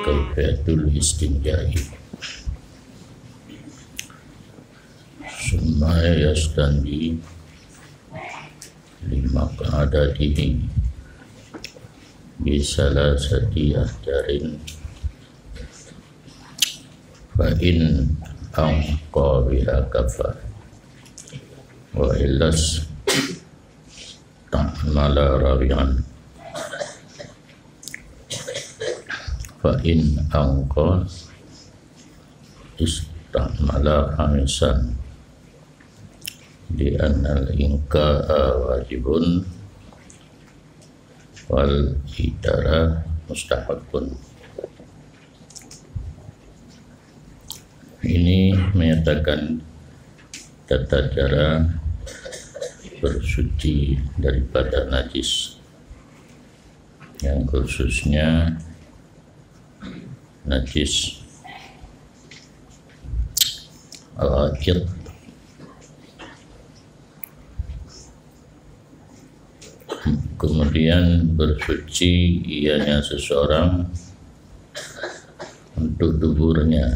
kaifiyatul istinja'i. Summa yastanji lima qa'adatihi bisalasati ahjarin fa in anqa biha kafa wa illas ta'mala rabi'an fa in anqa istamala khamisan di annal inka'a wajibun wal idara mustahabun. Ini menyatakan tata cara bersuci daripada najis, yang khususnya najis al-aqid, kemudian bersuci ianya seseorang untuk duburnya,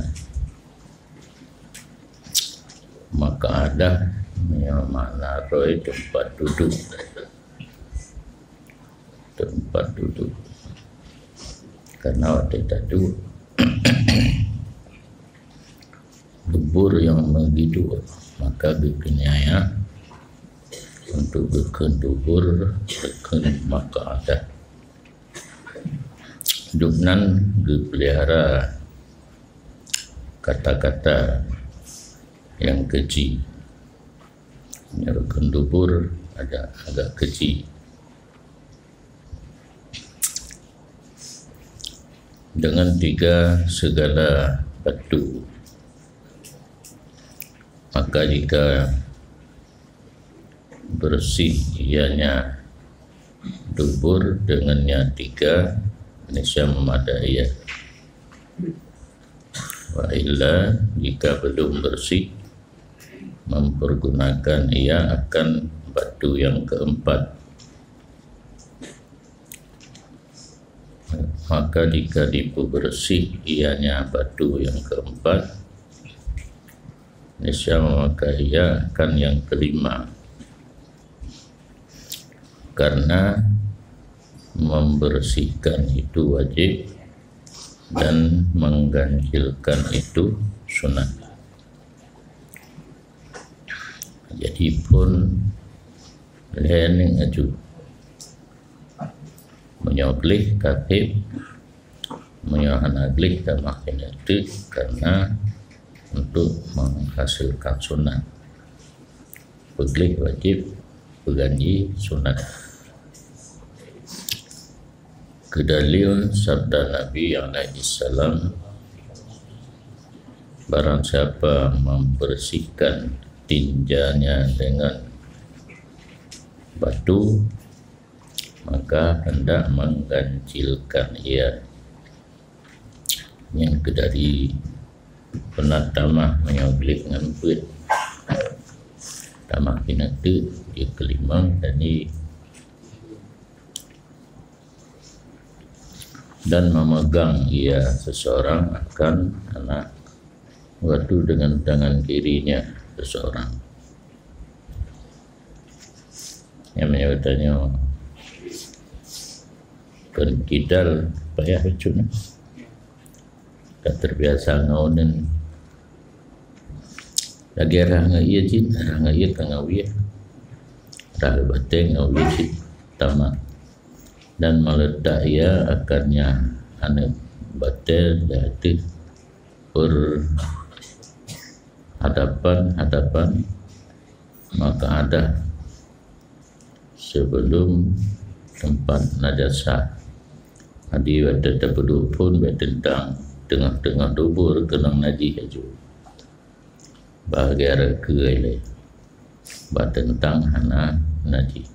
maka ada yang makna roy tempat duduk, karena waktu itu dubur yang begitu, maka bikinnya untuk bikin dubur, bikin maka ada dubnan dipelihara kata-kata yang keji, bikin dubur ada agak keji. Dengan tiga segala batu, maka jika bersih ianya dubur dengannya tiga, niscaya memadai ya. Wa illa, jika belum bersih, mempergunakan ia akan batu yang keempat. Maka jika dipu bersih ianya batu yang keempat, niscaya memakai ia akan yang kelima, karena membersihkan itu wajib dan mengganjilkan itu sunat. Jadi pun lening aju menyoglih katib menyohanaglih dan makin itu karena untuk menghasilkan sunat. Beglih wajib, beganji sunat. Kedalil sabda Nabi alaihi salam, barang siapa membersihkan tinjanya dengan batu, maka hendak mengganjilkan ia. Yang kedari penat tamah menyoglik ngamput tamah pinatu dia kelimang dan memegang ia seseorang akan anak waktu dengan tangan kirinya seseorang. Yang menyebutnya kidal payah lucunya, tak terbiasa ngaunin lagi arah ngaiya jin, arah ngaiya kangawiyah, arah bateng ngawiyah jin tamat, dan meledak ia akarnya ane batel jatuh berhadapan, maka ada sebelum tempat najasah. Adi wadda tabudu pun bertentang tengah-tengah dubur kenang najis aju. Bahagia keile bertentang hana najis.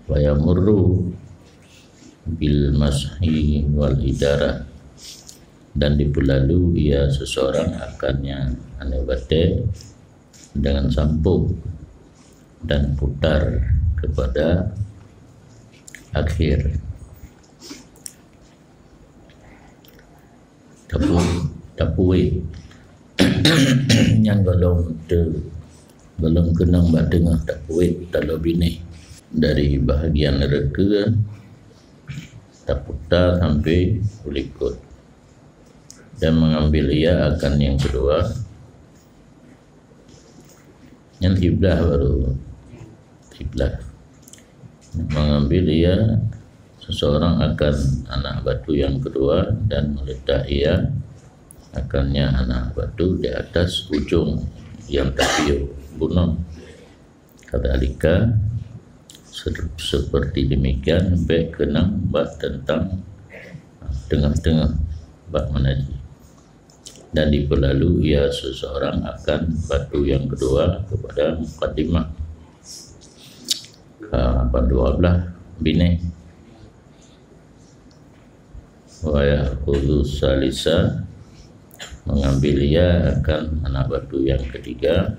Wa yamurru bil mashi wal idara, dan dipulalu ia seseorang akannya anebate dengan sampo dan putar kepada akhir tapui yang belum kenang batengah tapui kalau bini dari bahagian reka taputa sampai kulikut dan mengambil ia akan yang kedua yang hiblah baru hiblah mengambil ia seseorang akan anak batu yang kedua dan meletak ia akannya anak batu di atas ujung yang tapiu bunuh kadalika seperti demikian baik kenang bak tentang tengah-tengah bak manaji dan dipelalu ia seseorang akan batu yang kedua kepada mukaddimah dua belah bini wa ya'khudhu salisa mengambil ia akan anak batu yang ketiga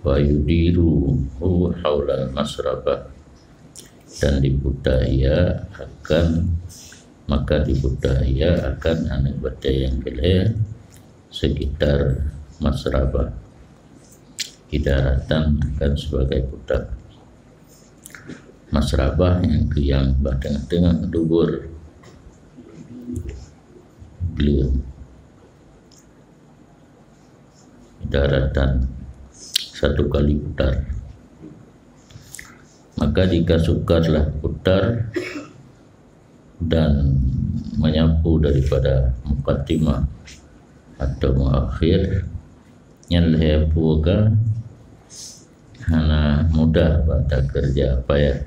wa yudiru haula masrabah dan diputar ia akan maka diputar ia akan anak batu yang kedua sekitar masrabah idaratan akan sebagai putar masrabah yang tengah-tengah dubur beliau daratan satu kali putar maka jika sukarlah putar dan menyapu daripada mukaddimah atau muakhir yang lehepuga hana mudah pada kerja payah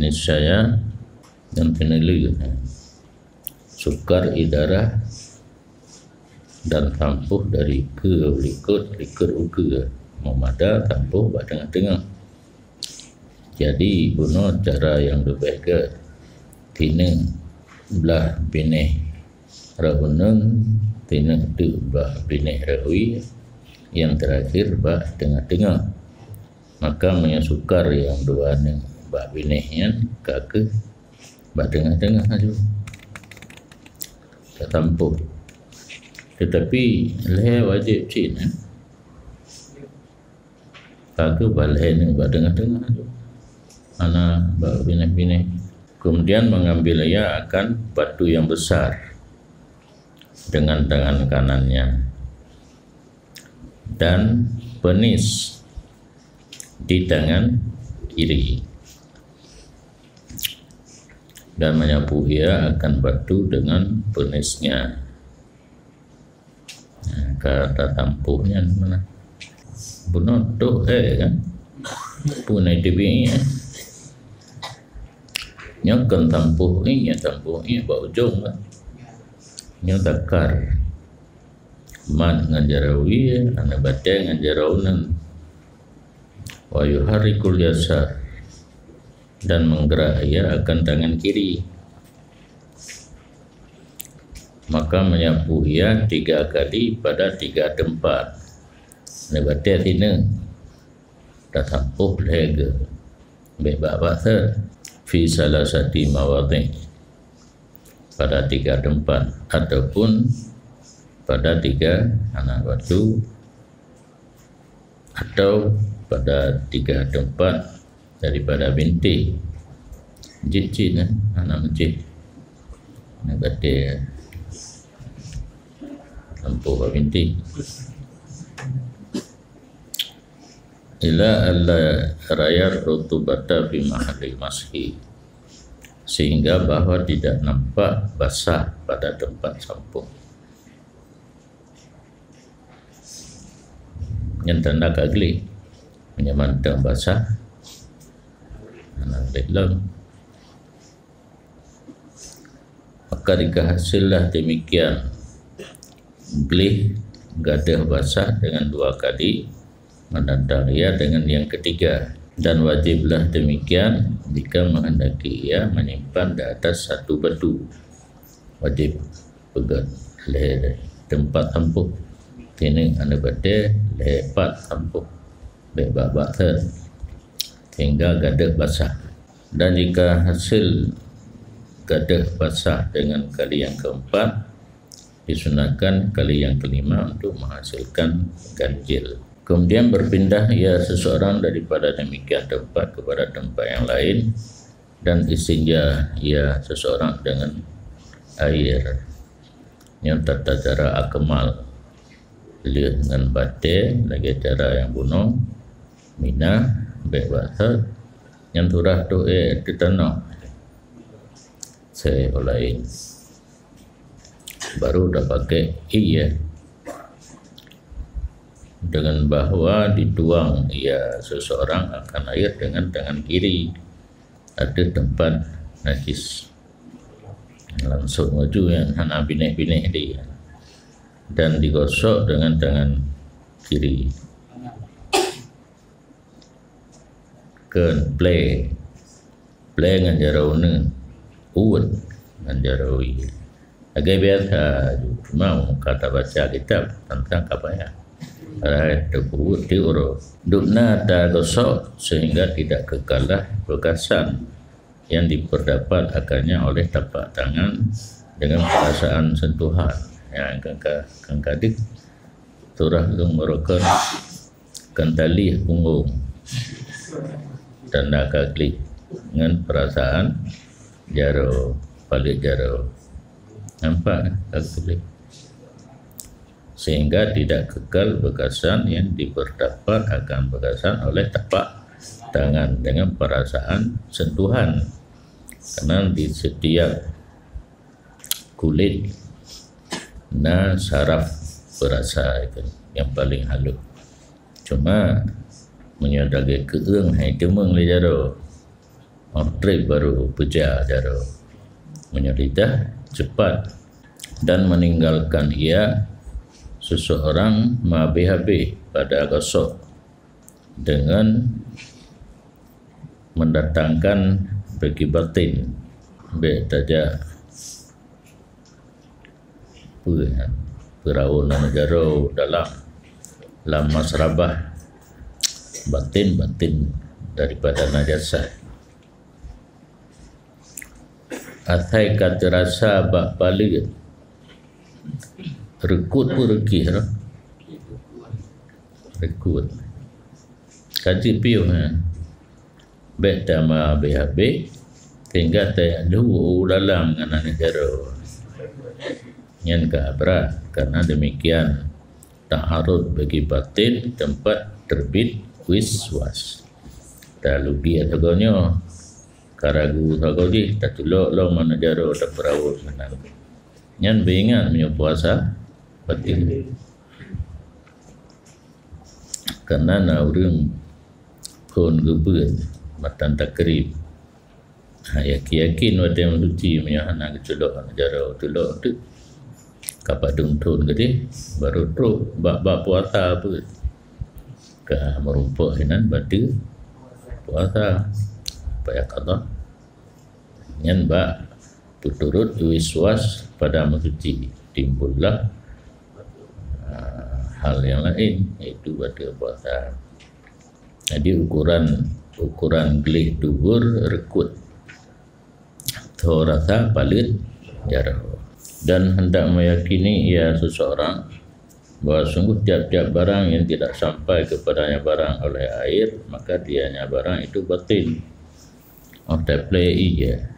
niscaya dan penilai sukar idarah dan tampuh dari ke likur uke memada tampuh pada tengah-tengah jadi bunuh cara yang lebih ke tineng belah bineh rahuneng tineng tu belah bineh rahui yang terakhir bah tengah-tengah maka menyasukar yang dua neng bah binehnya ke bah tengah-tengah aja tertampuh tetapi leher wajib cina kagak balai ni bah tengah-tengah aja mana bah bineh-bineh kemudian mengambil ia akan batu yang besar dengan tangan kanannya dan penis di tangan kiri dan menyapu ia akan batu dengan penisnya. Kata tampuhnya mana? Bunuh tuh kan? Punai TV ya. Nyakan tampuh ini bau ujung kan? Nyak takar. Man ngajarawi anak bateng ngajaraunan wa yuharrikul yasar dan menggerak ia akan tangan kiri maka menyapu ia 3 kali pada 3 tempat anak bateng tina dah tampuh lega bebak fi salasati mawadhi pada 3 tempat ataupun pada 3 anak batu atau pada 3 tempat daripada binti jit anak masjid anak batu lampu binti ila alla rayar rutubata fi mahalli mashi sehingga bahwa tidak nampak basah pada tempat sampung yang tanda kagli menyamantang basah anak dalam maka jika hasillah demikian gelih gadah basah dengan 2 kali menandang ia dengan yang ketiga dan wajiblah demikian jika menghendaki ia menyimpan di atas 1 batu wajib pegang leher tempat tampuh tining anak bade lepat tampuh bebak hingga gadah basah dan jika hasil gadah basah dengan kali yang keempat, disunahkan kali yang kelima untuk menghasilkan ganjil. Kemudian berpindah ia seseorang daripada demikian tempat kepada tempat yang lain, dan istinja ia seseorang dengan air yang tata cara akmal, lihat dengan batin lagi cara yang bunuh minah baik bahasa yang turah tu di tanah saya lain baru dah pakai iya dengan bahawa dituang ia seseorang akan air dengan tangan kiri, ada tempat najis langsung maju yang hana binek-binek dia dan digosok dengan tangan kiri. Ken play dengan jarau ne uut dengan jarau i agak biasa mau kata baca kitab tentang kapaya ada tebuut diurut dukna tak gosok sehingga tidak kekalah bekasan yang diperdapat akannya oleh tapak tangan dengan perasaan sentuhan yang kangkadik turah gung merukan kentali punggung tanda kaki dengan perasaan jaro balik jaro nampak kaki sehingga tidak kekal bekasan yang diperdapat akan bekasan oleh tapak tangan dengan perasaan sentuhan, karena di setiap kulit saraf berasa itu yang paling halus. Cuma menyadari keung hai temeng le jaro trip baru puja jaro menyelidah cepat dan meninggalkan ia seseorang habis pada gosok dengan mendatangkan bagi batin be taja perauna jaro dalam masrabah batin daripada najasah. Athai kata rasa bak balik rekut pun rekih rekut kaji piu bet tama BHB tinggal tak lu dalam dengan negara yang berat, karena demikian taharud bagi batin tempat terbit wiswas dah lugi atagonyo karagu sagoji tak tulok lo mana jaro tak berawut menang nyan beingat punya puasa batin karena na urang pun gebut matan takrib yakin wate menduci punya anak kecelok jaro tulok tu kapak dungtun gede baru teruk bab puasa apa ke merumpuk hinan batu puasa payah kata nyan ba turut wiswas pada mensuci timbullah hal yang lain iaitu pada puasa. Jadi ukuran gelih dubur rekut atau rasa palit jarah dan hendak meyakini ia seseorang bahawa sungguh tiap-tiap barang yang tidak sampai kepadanya barang oleh air maka dianya barang itu batin. Ada play iya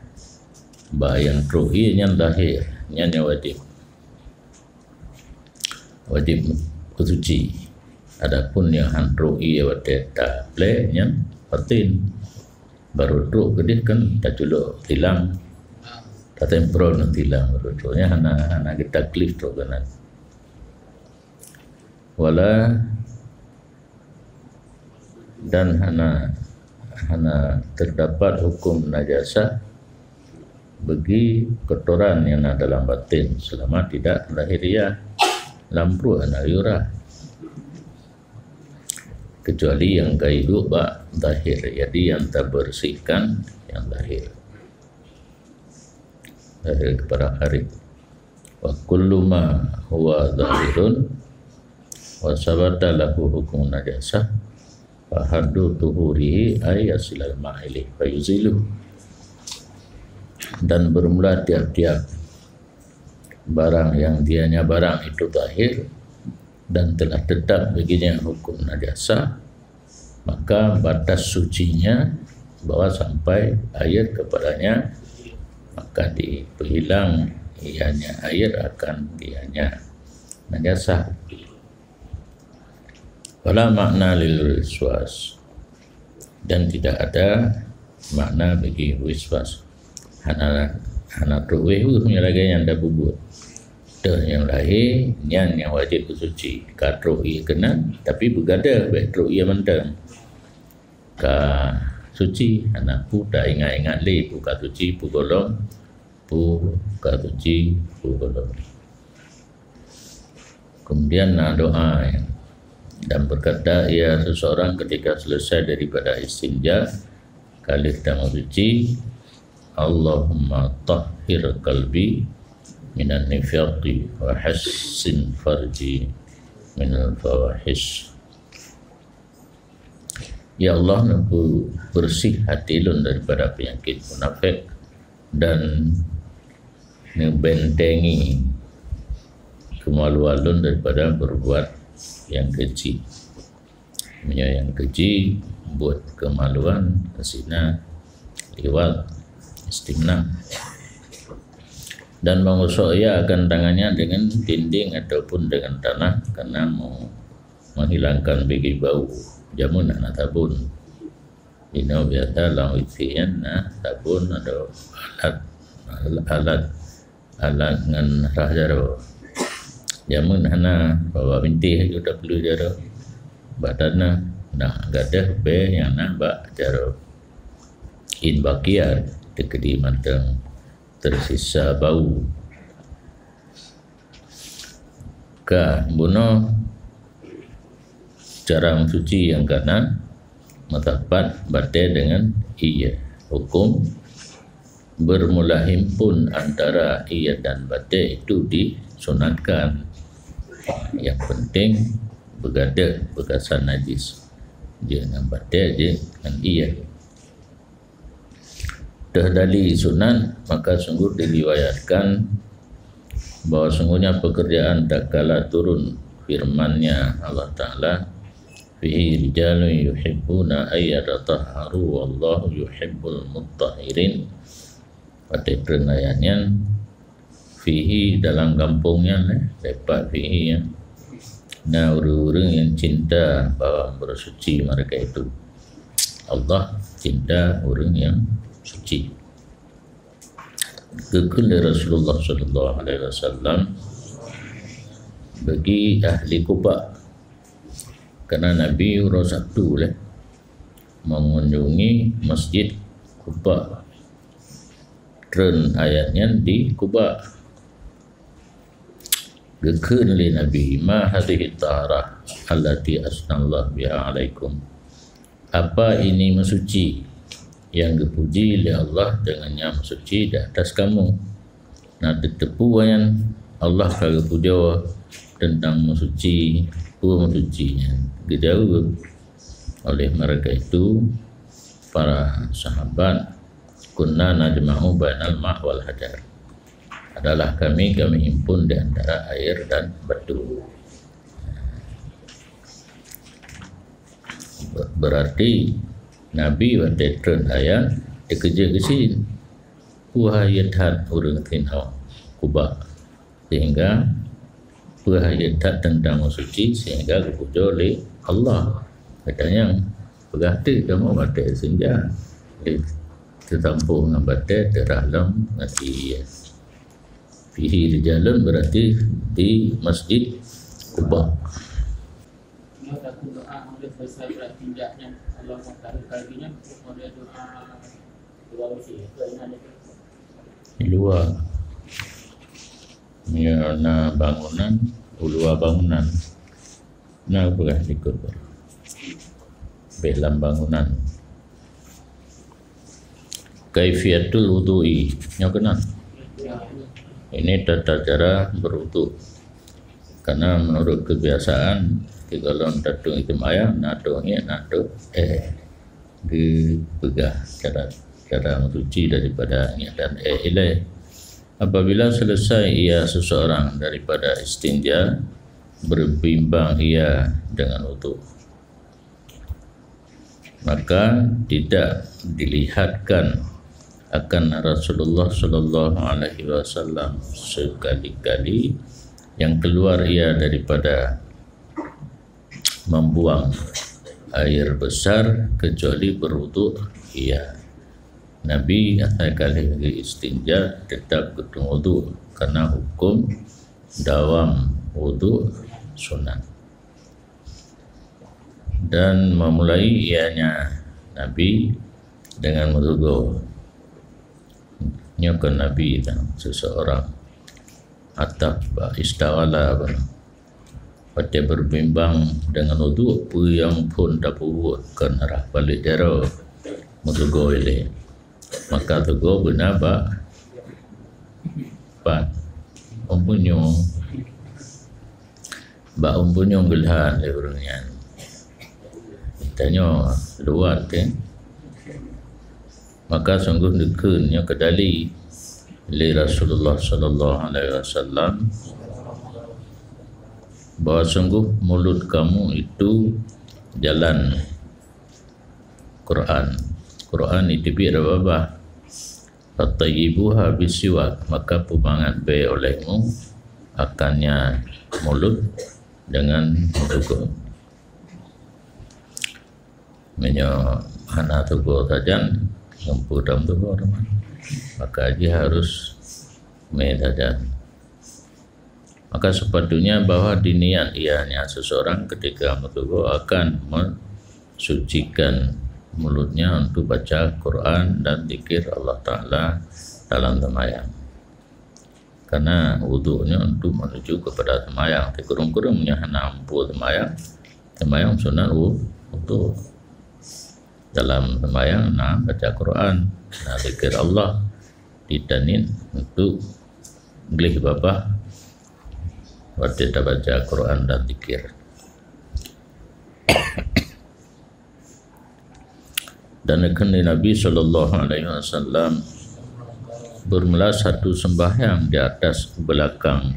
bayang ruhi yang lahir yang wajib bersuci. Adapun yang ruhi wajib tak play yang batin baru truk gede kan tak culuk tilang tak tempro nak tilang baru truknya hana kita klif truk kanan wala dan hana terdapat hukum najasah bagi kotoran yang ada dalam batin selama tidak lahiriah lampu anayura kecuali yang gaibu bak zahir, jadi yang tak bersihkan yang lahir kepada hari wa kullu ma huwa zahirun wa sabata lahu hukum najasah fa haddu tuhurihi ay yasilal ma'ili fa yuzilu dan bermula tiap-tiap barang yang dianya barang itu tahir dan telah tetap baginya hukum najasa, maka batas sucinya bawa sampai air kepadanya, maka dihilang ianya air akan dianya najasa. Wala makna lil wiswas, dan tidak ada makna bagi wiswas. Hana ruwehu lagi yang dah bubut dah yang lahir yang wajib bersuci katro ia kena, tapi bergada baik tro ia mentang ka suci anak pu dah ingat-ingat li pu ka suci pu golong pu ka suci pu golong. Kemudian doa dan berkata ia seseorang ketika selesai daripada istinja kali sedang suci, Allahumma tahhir qalbi minan nifaqi wa hassin farji minal fawahish. Ya Allah, nampu bersih hati lun daripada penyakit munafik dan ngebentengi kemaluan lun daripada berbuat yang keji. Yang keji buat kemaluan, kesina, liwat, istimna, dan mengusuk ia akan tangannya dengan dinding ataupun dengan tanah karena mau menghilangkan bagi bau. Jamun anak tabun ino biasa lang witian tabun atau alat dengan rah jaro. Jamun hana bawa bintih juga perlu jaro badana nah gadah be yang nak bak jaro in bakiat tekedi mantang tersisa bau ka bunuh cara mensuci yang kanan matapat batai dengan iya. Hukum bermula himpun antara iya dan batai itu disunatkan. Yang penting bergadah bekasan najis jangan batai je dengan iya. Dari sunat maka sungguh diriwayatkan bahawa sungguhnya pekerjaan tak kala turun firman-Nya Allah Ta'ala, fihi rijalun yuhibbuna ayyatahharu wallahu yuhibbul muttahhirin. Pada ayatnya fihi dalam kampungnya dapat fihi ya. Nah orang-orang yang cinta bahawa bersuci mereka itu, Allah cinta orang yang suci. Kekal Rasulullah sallallahu alaihi wasallam bagi ahli Kuba, karena Nabi urus Sabtu mengunjungi masjid Kuba. Tren ayatnya di Kuba. Gekun li Nabi ma hadhihi taharah allati asnallahu biha alaikum. Apa ini mensuci yang dipuji oleh Allah dengannya mensuci di atas kamu. Nah ditepuan Allah kalau puja tentang mensuci, mensucinya. Dijauh oleh mereka itu para sahabat, kunna najma'u bainal ma' wal hajar. Adalah kami himpun di antara air dan batu. Berarti Nabi waktu tren ayat dikerja ke sini wahayat orang tinau Kuba, sehingga wahayat tentang suci sehingga dipuja oleh Allah. Katanya berarti kamu batai senja ditampung dengan batai terhalam nanti fihi rijalun berarti di masjid Kuba. Di luar ya, na bangunan luar bangunan na berah ikut dalam bangunan kaifiatul wudu'i yang kena ini tata cara berwudu, karena menurut kebiasaan kalau tatung itu ayam nato dipegang cara cara mencuci daripadanya. Dan ilaih, apabila selesai ia seseorang daripada istinja, berbimbang ia dengan wudu, maka tidak dilihatkan akan Rasulullah sallallahu alaihi wasallam sekali-kali yang keluar ia daripada membuang air besar kecuali berwudu ia. Nabi sekali lagi istinja tetap kena wudu karena hukum dawam wudu sunat. Dan memulai ianya Nabi dengan wudu. Nyokan Nabi dan seseorang atau istawala pada berbimbang dengan wudu yang pun dapat kan arah balik jaro wudu ile, maka wudu benar ba umpunyong gelhan leurungan tanya luar kan, maka sungguh dekunnya kedali li Rasulullah sallallahu alaihi wasallam bahawa sungguh mulut kamu itu jalan Quran. Quran itu biar apa? Fatayyibuha bisiwak, maka pumangat be olehmu akannya mulut dengan tugu. Menyo anak tugu tajan ngumpul dalam tugu teman, maka dia harus medajan. Maka sepatutnya bahwa diniat ianya seseorang ketika bertugu akan mensucikan mulutnya untuk baca Quran dan zikir Allah Ta'ala dalam semayang. Karena wudunya untuk menuju kepada semayang. Kurung-kurungnya hanya ampuh semayang. Semayang sunat wudu. Dalam semayang baca Quran, zikir Allah ditanin untuk gelih bapak waktu kita baca Quran dan zikir. Dan Nabi sallallahu alaihi wasallam bermula satu sembahyang di atas belakang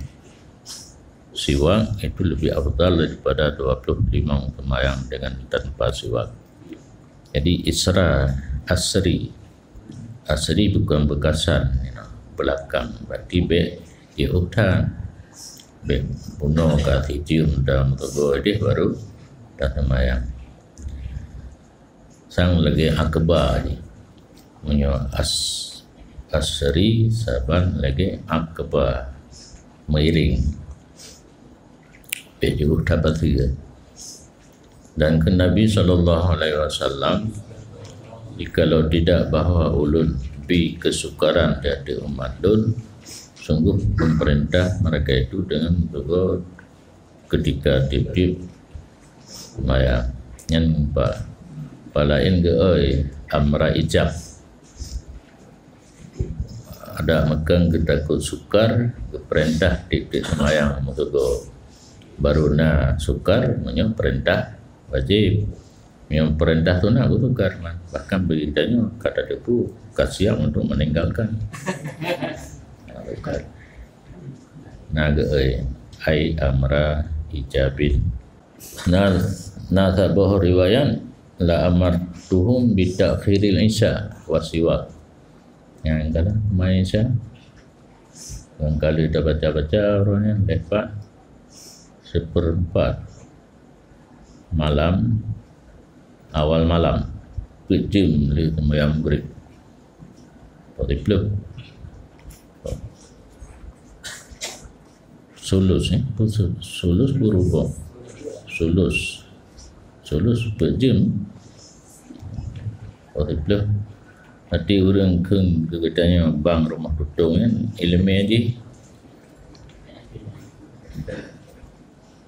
siwak itu lebih afdal daripada 25 sembahyang dengan tanpa siwak. Jadi asri bukan bekasan, belakang berarti be utan be bunuh ka tijium dalam tubuh dia baru dah sembahyang. Sang lagi akbar ni punya asri saban lagi akbar meiring pejuh dapat tiga. Dan ke Nabi sallallahu alaihi wasallam jikalau tidak bahawa ulun bi kesukaran dari umat dun, sungguh memerintah mereka itu dengan juga ketika tip-tip maya yang palain ke amra ijab ada megang ketakut sukar keperintah tip-tip semayang untuk baruna sukar punya perintah wajib yang perintah tu nak sukar bahkan beritanya kata depu kasihan untuk meninggalkan naga ai amra ijabin na sabah riwayat la amartuhum bi ta'khiril isya wa siwak. Yang kala mai isya yang kali dah baca orangnya lepas 1/4 malam, awal malam kejim li sembahyang maghrib peluk sulus berubah sulus berjam peluk hati orang keng kegetanya bang rumah tutung kan ilmu aja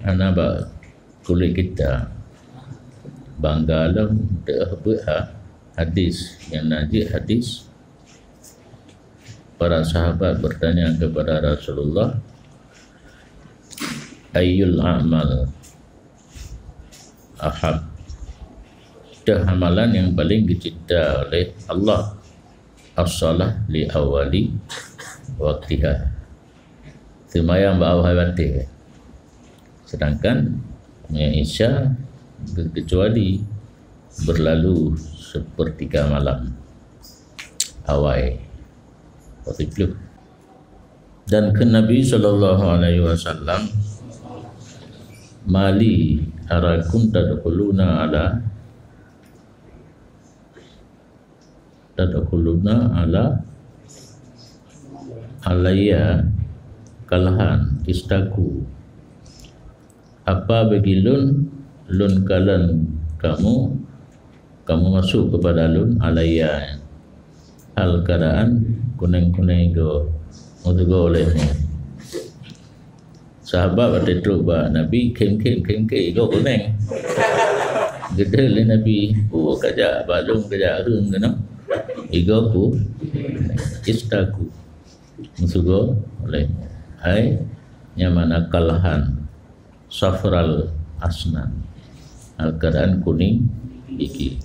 anak kulit kita bangga dalam hadis yang najis hadis para sahabat bertanya kepada Rasulullah ayyul a'mal ahab, amalan yang paling dicinta oleh Allah as-salah li awali waktiha. Semayang bawah batik. Sedangkan Isya kecuali berlalu sepertiga malam awal waktu itu. Dan ke Nabi SAW mali arakum tadkhuluna ala alayya kalahan istaku, apa bagi lun kalan kamu masuk kepada lun alayya hal keadaan kuning go untuk olehmu. Sahabat pada teruk bah Nabi kem go kuning gede le Nabi kajak balung kajak rung kena igo ku istaku musugo oleh hai nyamana kalahan safral asnan al keadaan kuning gigi.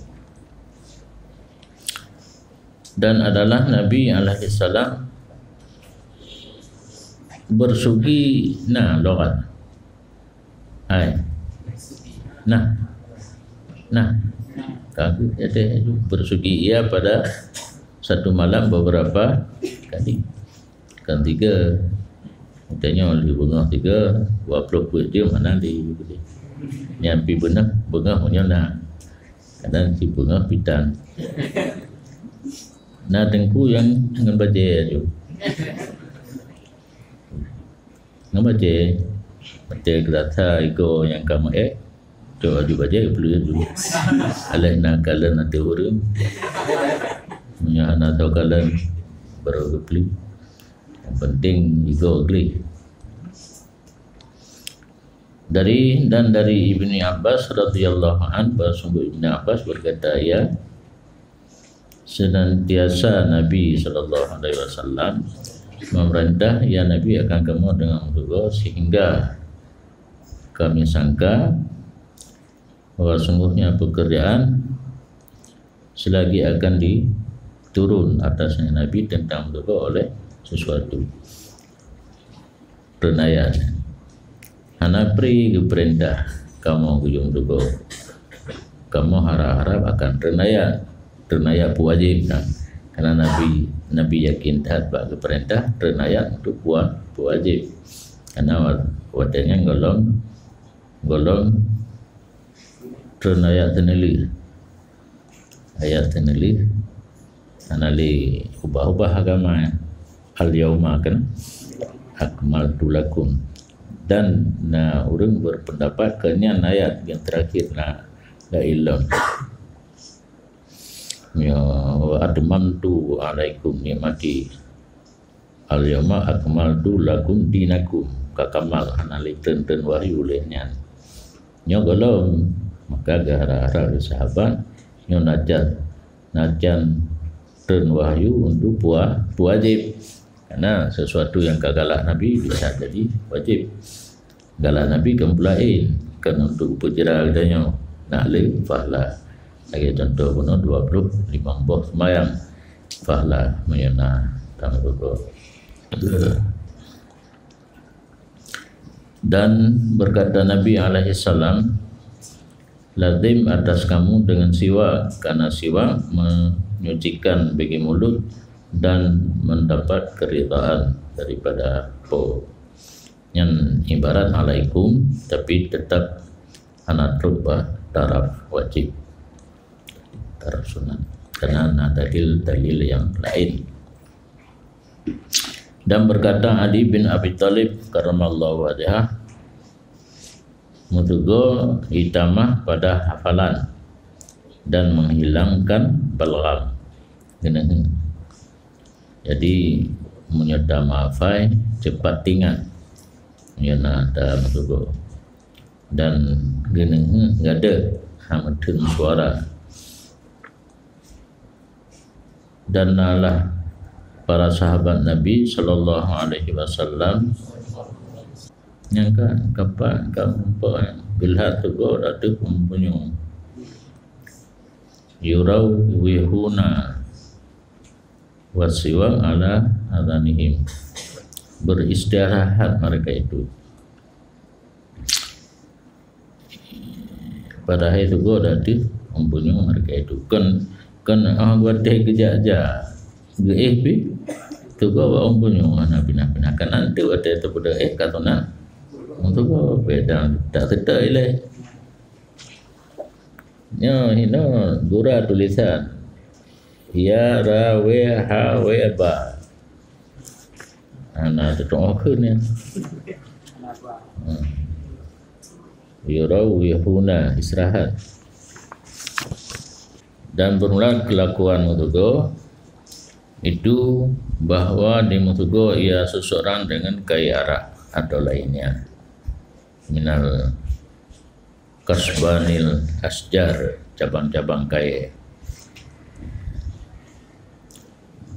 Dan adalah Nabi alaihi salam bersugi logat hai kagu ada bersugi ia pada satu malam beberapa kali kan 3 katanya oleh bunga 3 20 kuit dia mana di nyampi bunga punya nak kadang si bunga pitan na tengku yang dengan baca tu nama baca gerata iko yang kamu coba baca perlu dulu alai nak kalian nanti orang punya anak atau kalian baru beli. Yang penting ego geli. Dari Ibni Abbas radhiyallahu an, sungguh Ibni Abbas berkata, ya senantiasa Nabi sallallahu alaihi wasallam memerintah, ya Nabi akan kamu dengan surga, sehingga kami sangka bahwa sungguhnya pekerjaan selagi akan diturun atasnya Nabi tentang surga oleh sesuatu renaya hanapri perintah kamu kujung dugo kamu harap akan renaya wajib karena Nabi yakin taat bagi perintah renaya untuk wajib karena wadanya golong renaya teneli ayat teneli anali ubah agama al-yauma kan akmaltu lakum. Dan orang berpendapat kenyan ayat yang terakhir la ilam ya admantu alaikum nikmati al-yauma akmaltu lakum dinakum kakamal anali tenten wahyu lehnya nyo golong maka gara-gara sahabat nyo najan ten wahyu untuk wajib. Karena sesuatu yang kagalak Nabi bisa jadi wajib. Galak Nabi kempulain kan untuk pujera katanya nak le fahla. Lagi contoh bunuh 25 boh semayang fahla menyana tangguh. Dan berkata Nabi alaihi salam, lazim atas kamu dengan siwak, karena siwak menyucikan bagi mulut dan mendapat keridhaan daripada po yang ibarat alaikum tapi tetap anak rubah taraf wajib taraf sunat karena ada dalil yang lain. Dan berkata Ali bin Abi Thalib karramallahu wajhah, mutugo itamah pada hafalan dan menghilangkan balgham. Jadi menyedam hafai cepat ingat yana ada mutugo dan gini nggak ada hamatun suara. Dan nalah para sahabat Nabi sallallahu alaihi wasallam nyangka kapan kamu gelhat tugo datu mempunyai yurau wihuna wasiwa ala adhanihim, beristirahat mereka itu. Pada hari itu gua dati mempunyai mereka itu kan buat teh kerja pi tu gua mempunyai anak bina kan nanti buat teh tu pada katona untuk gua beda tak sedar ile nyo hino dura tulisan ya ra we ha we ba ana tu okun ya yurau yahuna istirahat. Dan bermula kelakuan Mutugo itu bahwa di Mutugo ia seseorang dengan kaya arak atau lainnya minal kasbanil asjar, cabang-cabang kaya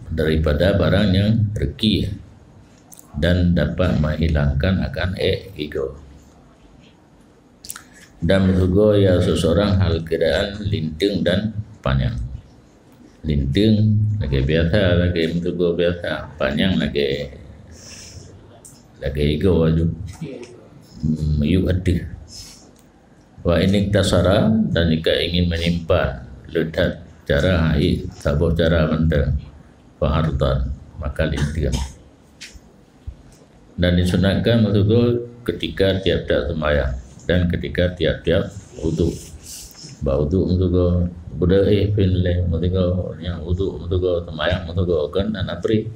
daripada barang yang reki dan dapat menghilangkan akan ego. Dan Mutugo ya seseorang hal keadaan linting dan panjang. Linting lagi biasa, lagi Mutugo biasa, panjang lagi ego aja. Yuk adih. Wa ini tasara dan jika ingin menyimpan ledat cara hai sabuh cara benda pahartan maka linting. Dan disunatkan Mutugo ketika tiap-tiap sembahyang dan ketika tiap-tiap wudu. Wudu Mutugo budak pinle Mutugo yang wudu Mutugo sembahyang Mutugo kan dan apri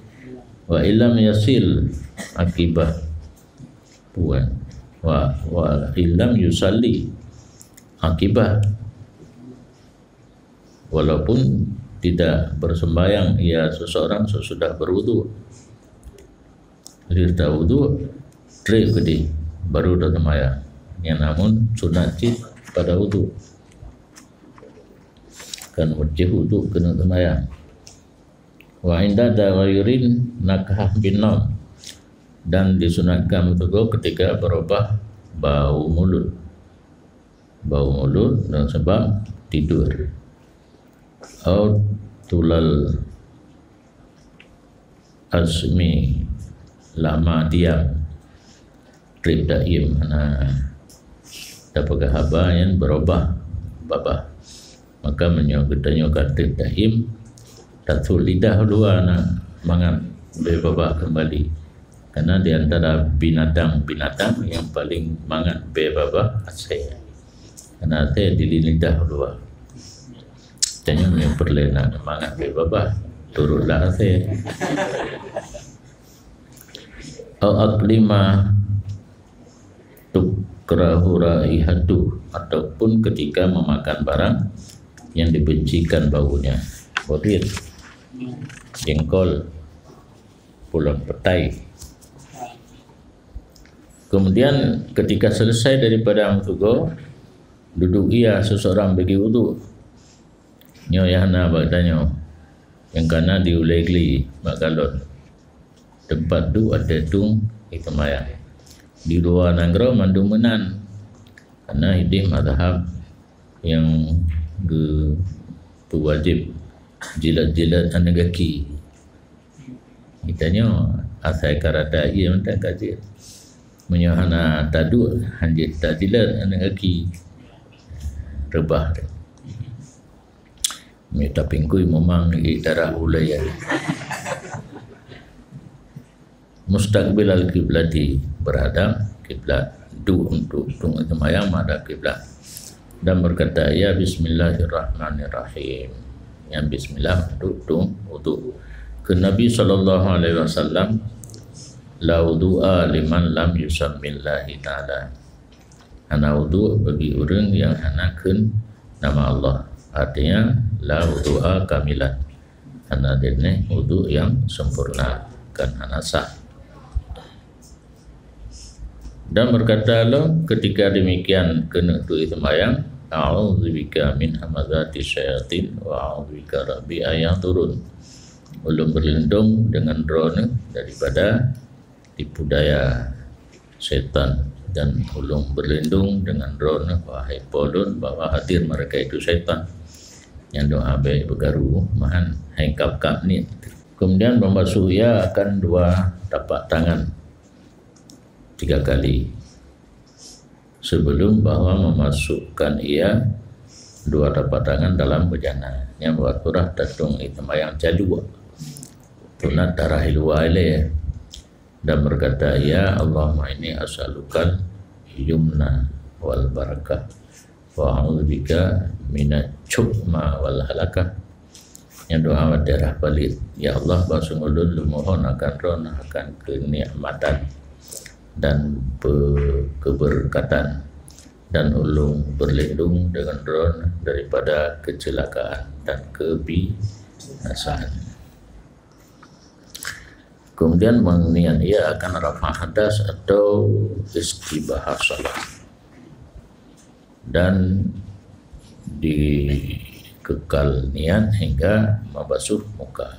wa illam yasil akibah puan wa illam yusalli akibah, walaupun tidak bersembahyang ia seseorang sesudah berwudu. Jadi dah wudu trip kedi baru dah sembahyang. Yang namun sunat cip pada wudu kan wajib wudu kena sembahyang. Wa inda dawairin nakah binam, dan disunatkan Mutugo ketika berubah bau mulut dan sebab tidur atau tulal azmi lama diam trip daim dapat haba yang berubah babah maka menyokatnya trip daim tatul lidah dua nak mangan bebabah kembali karena di antara binatang yang paling mangan bebabah asai karena asai di lidah dua tanya yang perlena mangan bebabah turutlah asai aklima tukrahura ihatu, ataupun ketika memakan barang yang dibencikan baunya, botir, jengkol, pulang petai. Kemudian ketika selesai daripada Mutugo, duduk ia seseorang bagi wudu. Nyo yahna bagdanyo yang kana diulegli bagalon. Tempat tu ada tung ikamaya. Di luar negara mandu menan karena ini mazhab yang wajib jilat-jilat anagaki. Kitanya asai karata ia minta kaji menyahana tadu hanjit tajilat anagaki rebah. Minta pingkui memang darah ulaya. Mustaqbil al-qiblati, berhadap kiblat, untuk sembahyang ada kiblat. Dan berkata ya bismillahirrahmanirrahim. Yang bismillah untuk wudu. Ke Nabi sallallahu alaihi wasallam la wudu'a liman lam yusammillahi ta'ala. Hana wudu bagi orang yang hanakeun nama Allah. Artinya la wudu'a kamilan. Hana dene wudu yang sempurna kan hana sah. Dan berkata Allah ketika demikian kena tu sembahyang, a'udzubika min hamazati syayatin wa a'udzubika rabbi ayang turun. Ulun berlindung dengan drone daripada tipu daya setan, dan ulun berlindung dengan drone wahai polun bahwa hadir mereka itu setan yang doa baik bergaru mahan hengkap kap ni Kemudian membasuh ia akan 2 tapak tangan 3 kali sebelum bahwa memasukkan ia 2 tapak tangan dalam bejana yang buat turah tatung itu mayang jalua tunat darah ilwa ile dan berkata, ya Allahumma ini as'alukal yumna wal barakah wa a'udzubika minal chukma wal halakah. Yang doa darah balit, ya Allah basungulun lumohon akan ron akan kenikmatan dan keberkatan dan ulung berlindung dengan ron daripada kecelakaan dan kebinasaan. Kemudian mengenai ia akan rafa hadas atau istibahah salat dan dikekal niat hingga membasuh muka.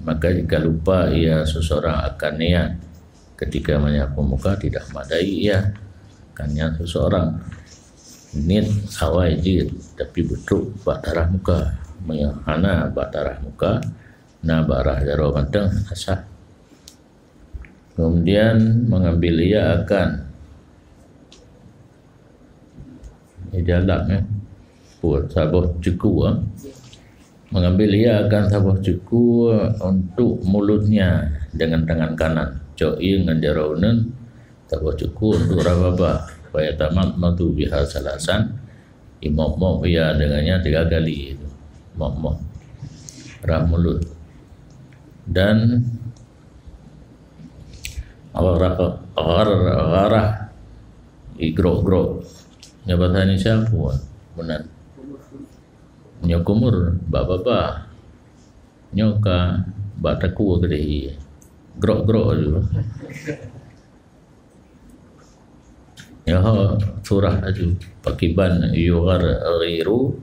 Maka jika lupa ia seseorang akan niat ketika menyapu muka, tidak madai ia akan niat seseorang niat awal jid tapi betul bak darah muka menghana bak darah muka na barah jaro manteng asah. Kemudian mengambil ia akan idalam buat sabuh cuku mengambil ia akan sabuh cuku untuk mulutnya dengan tangan kanan coi dengan jaraunan sabuh cuku untuk rababa supaya tamat matu biha salasan imam ia dengannya 3 kali itu mok rah mulut dan arah igro-gro ya bahasa Indonesia apa benar nyokumur baba nyoka bataku gede grok-grok juga ya surah aju pakiban yughar ghiru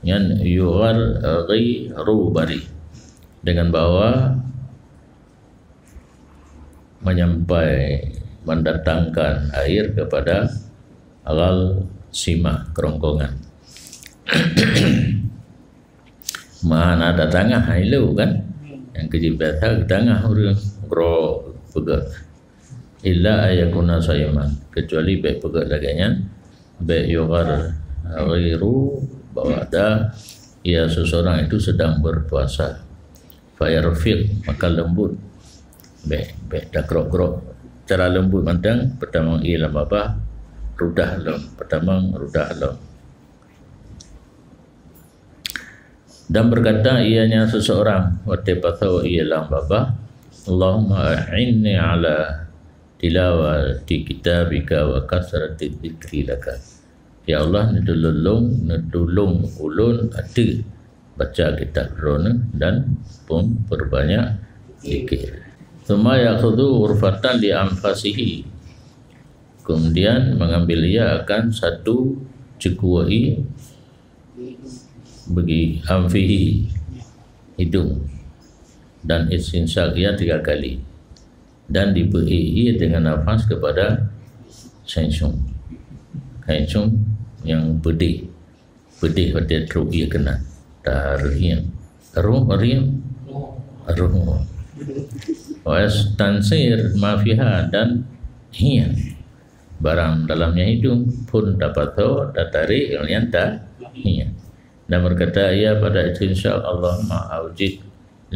yan yughar ghiru bari dengan bawa mendatangkan air kepada alal sima kerongkongan. Mana ada tangah hailu kan yang kejibata tangah orang gro pegat illa ayakuna sayman kecuali baik pegat laganya baik yughar ghairu bahwa ada ia seseorang itu sedang berpuasa fayarfiq maka lembut baik dah grok cara lembut mandang pertama ialah apa rudah lom pertama rudah lom dan berkata ianya seseorang watibatahu ialah bapa Allahumma a'inni ala tilawati kitabika wa kasrati dzikri laka ya Allah nedulung ulun ada baca kitab rona dan pun berbanyak zikir. Thumma ya'khudhu ghurfatan li anfasihi. Kemudian mengambil ia akan 1 cekuai bagi anfihi hidung dan istinsyak ia 3 kali dan diberi dengan nafas kepada sensung yang pedih pada truk ia kena tarhim was tansir mafiha dan hiya barang dalamnya hidung pun dapat tahu datari yang tak hiya dan berkata ia pada insya Allah ma'aujid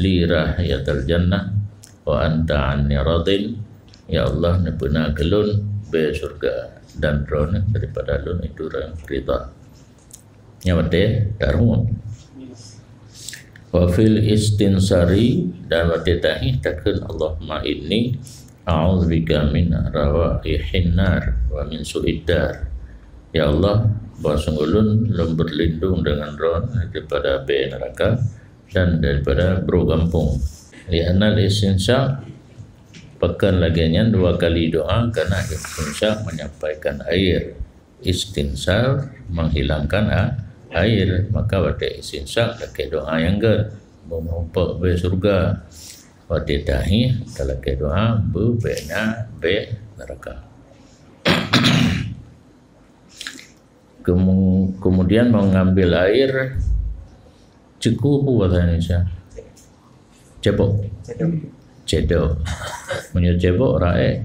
li rahiyatal jannah wa anta anni radin ya Allah nepena kelun be surga dan rona daripada lun itu rida yang wate darun wa fil istinsari dan wate tahi takun Allahumma inni a'udzubika min rawaihin nar wa min su'idar ya Allah bahasungulun berlindung dengan ron daripada api neraka dan daripada bro kampung lianal istinsyak pekan laginya 2 kali doa karena istinsyak menyampaikan air istinsar menghilangkan air maka pada istinsyak pakai doa yang memompak be surga pada dahi kalau ke doa bena be neraka. Kemudian mengambil air cukup bahasa Indonesia Cebok. Cedok. Menyecebok rakyat.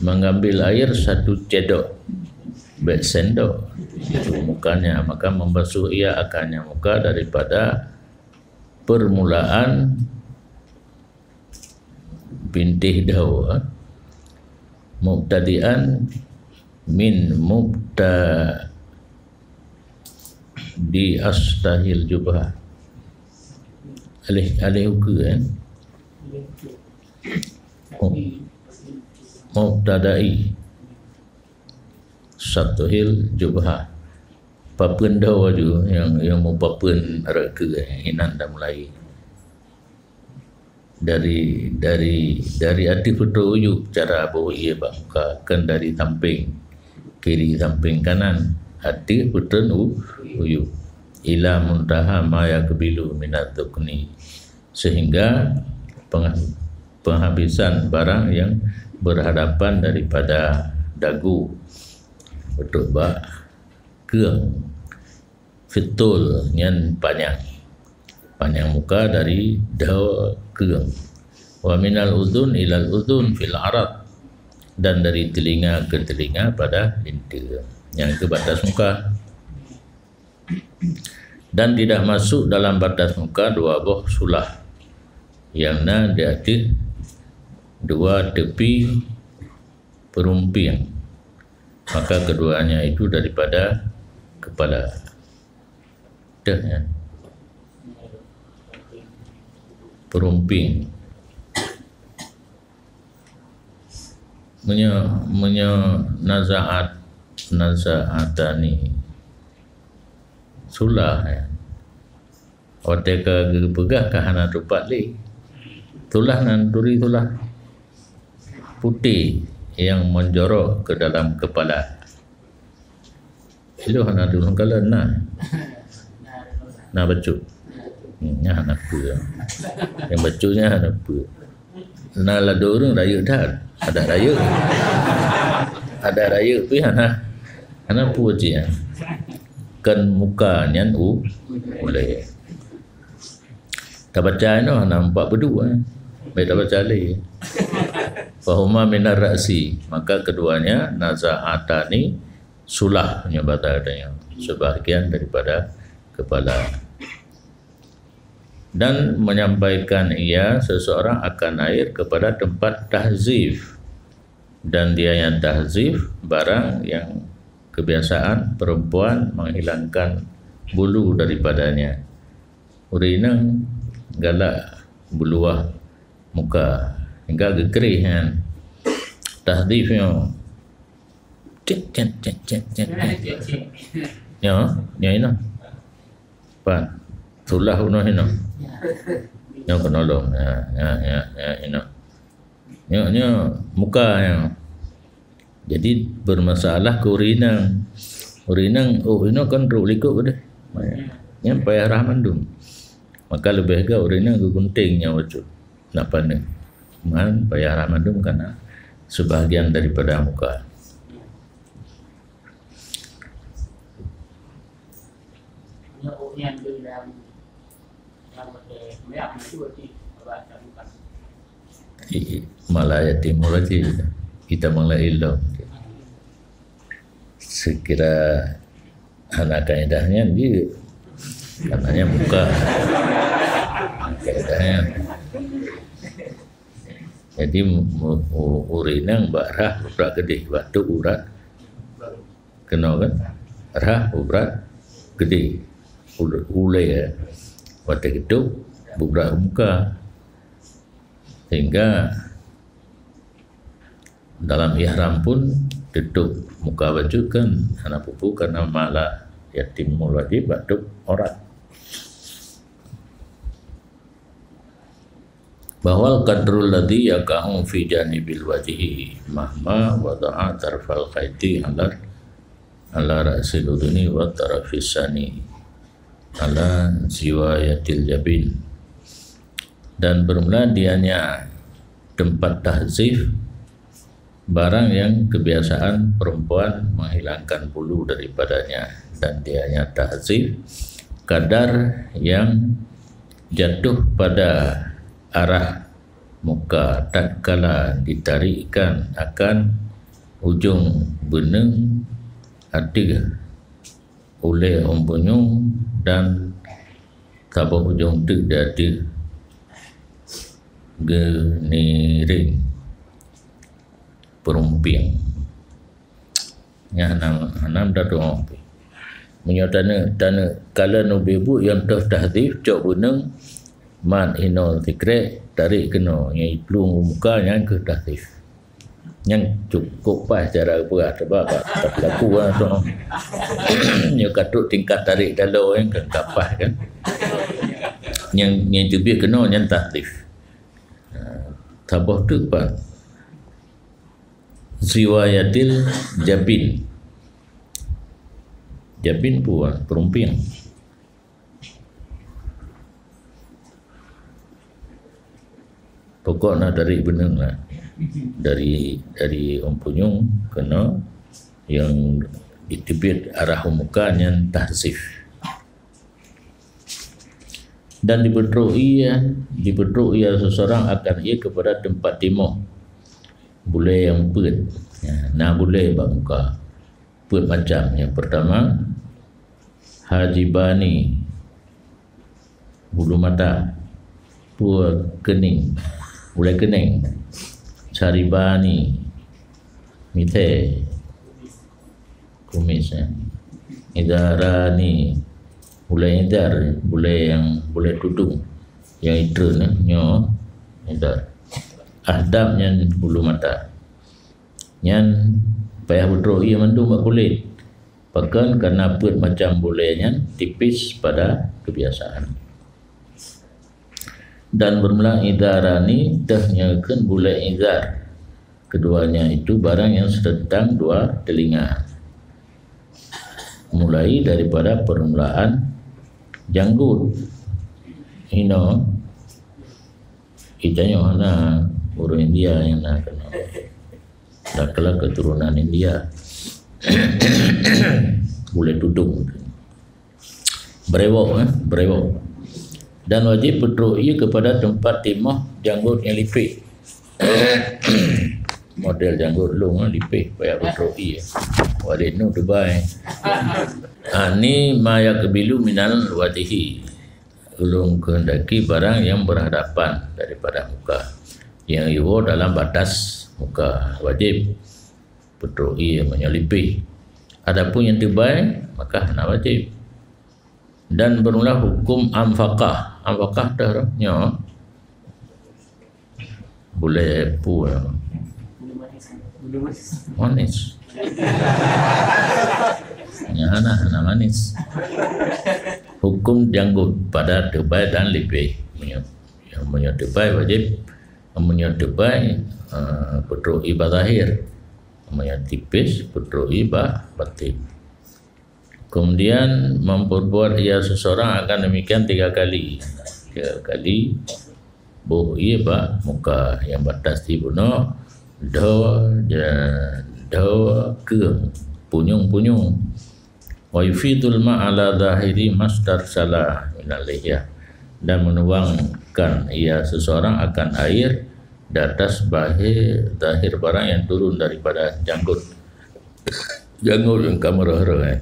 Mengambil air 1 cedok. Baik sendok. Itu mukanya. Maka membasuh ia akannya muka daripada permulaan bintih daun. Mubtadi'an min di astahil jubah. Alih uku kan? Mubtada'i satuhil jubah. Papen daun tu yang mau papen reka hinan dah mulai. Dari hati putu uyuk cara bawa ia muka kan dari samping kiri samping kanan hati putu uyuk ila muntaha ma yakbilu minat tukni sehingga penghabisan barang yang berhadapan daripada dagu betul ba keung fitul nyan panjang muka dari daun keung. Wa minal udhun ilal udhun fil arad, dan dari telinga ke telinga pada lintil yang ke batas muka, dan tidak masuk dalam batas muka 2 buah sulah yang di atas 2 tepi perumping, maka keduanya itu daripada kepala perumping nazaatani sulah Oteka pegah kahana tupat li tulah nan turi tulah putih yang menjorok ke dalam kepala itu hana dulu kalau na baju nya hana pu yang bajunya hana pu na la dorong rayu dah ada rayu pi hana pu je kan muka nyan boleh tak baca no nampak berdua beda baca lagi fahuma minar ra'si, maka keduanya nazaatani sulah menyebut adanya sebahagian daripada kepala, dan menyampaikan ia seseorang akan air kepada tempat tahzif, dan dia yang tahzif barang yang kebiasaan perempuan menghilangkan bulu daripadanya. Urinang galak buluah muka hingga gegerih kan. Tahzifnya cek. Ya ini. Pan. Tulah uno ini. Yang kenolong. Ya ini. Ya muka yang. Jadi bermasalah ke urinang ini kan ruk likuk dah. Yang payah rahmandum. Maka lebih ke urinang ke guntingnya wajib. Nak pandai. Man payah rahmandum karena sebahagian daripada muka. Malaya timur aja kita mulai ilmu. Sekira anak kaedahnya dia katanya muka kaedahnya. Jadi urinang barah ubrat gede, batuk urat kena kan rah ubrat gede ulai ya waktu itu ubrat muka, sehingga dalam ihram pun tutup muka baju kan anak pupu karena malah yatim wajib batuk aurat. Bahwa qadrul ladzi yaqa'u fi janibil wajhi mahma wada'a tarfal khayti ala ra'sil udhuni wa tarafis sani ala ziwayatil jabin, dan bermula dianya tempat tahzif barang yang kebiasaan perempuan menghilangkan bulu daripadanya, dan dianya tahzif kadar yang jatuh pada arah muka tatkala ditarikkan akan ujung benang ada oleh empunyung dan tabah ujung tu dia ada geniring perumping yang hanam dah doang menyatana kala nubebu yang tahdif cok benang man ino tikre tarik kena yang pelung muka yang ke tahdif yang cukup pas cara berat sebab tak berlaku lah tu yang katut tingkat tarik dalau yang kan kapas kan yang tebik kena yang tahdif tabah tu pak ziwayatil jabin pun perumping pokok nak tarik benang lah dari empunyung kena yang ditibit arah muka yang tahsif dan diberdoi seseorang akan ia kepada tempat timur boleh yang pet nah boleh bak muka pet macam yang pertama hajibani bulu mata pua kening boleh kening saribani mithe kumis idarani boleh idar boleh yang boleh tudung yang itu nyo idar ahdam yang bulu mata yang payah berdoi mandu mak kulit bahkan kerana put macam bolehnya tipis pada kebiasaan dan bermula idarani tahnyakan boleh idar keduanya itu barang yang sedang dua telinga mulai daripada permulaan janggut hino itanya mana orang India yang nak kena dah kelak keturunan India boleh duduk berewok dan wajib berdoa kepada tempat timah janggut yang lipih model janggut long lipih payah berdoa walid nu Dubai ni maya kebilu minal wajhi ulung kehendaki barang yang berhadapan daripada muka yang iwo dalam batas muka wajib berdoa menyelipih adapun yang terbaik maka nak wajib dan bermula hukum amfaqah dah nya boleh pun manis hana manis hukum janggut pada tebai dan lipih yang menyetebai wajib menyetebai berdoa zahir tipis berdoa batin. Kemudian memperbuat ia seseorang akan demikian 3 kali. 3 kali boh ia muka yang batas di bunuh dawa ke punyung wa yufidul ma'ala zahiri masdar salah minalihya dan menuangkan ia seseorang akan air di atas zahir barang yang turun daripada janggut yang kamera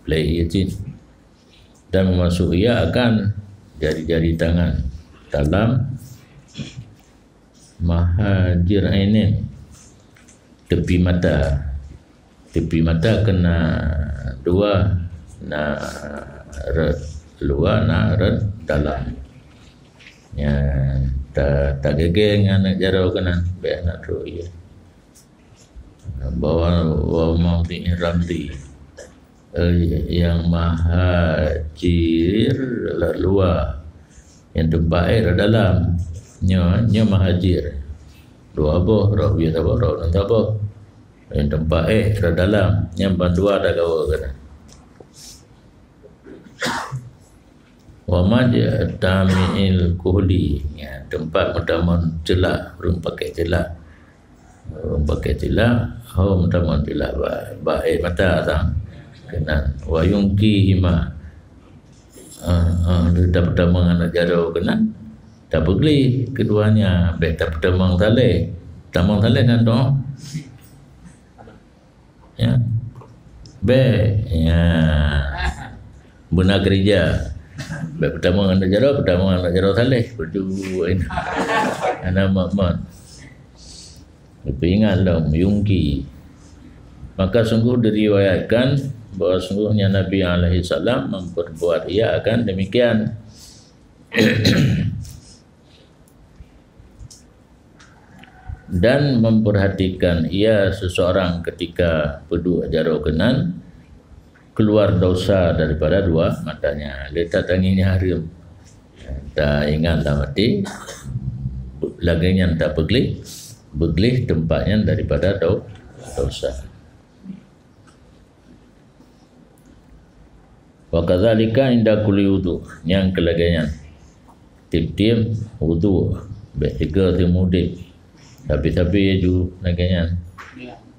play izin dan memasuk ia akan jari-jari tangan dalam mahajir ainin tepi mata kena 2 luar dalam ya tak gegeng anak jarau kena biar nak terus ia bawa mauti ramdi yang mahajir luar yang tempat air dalam nya mahajir 2 boh roh biar tak roh tak boh yang tempat air dalam yang bandua dah gawa kena wa majtami'il kuhli ya tempat mutaman celak rum pakai celak hau mutaman celak baik mata sang kena wa yungki hima dah pertama anak jaro kena dah pergi keduanya dah pertama saleh kan doa ya ya benar gereja pertama anak jaro saleh berdua ini anak mak ingatlah Yungki. Maka sungguh diriwayatkan bahawa sungguhnya Nabi alaihi salam memperbuat ia akan demikian. Dan memperhatikan ia seseorang ketika berdua jarokenan keluar dosa daripada dua matanya. Letak tanginya harim. Tak ingat tak mati. Laginya tak beglih tempatnya daripada dosa. Wa kadzalika inda kulli wudu yang kelaganya tiap-tiap wudu tiga timudin tapi ju laganya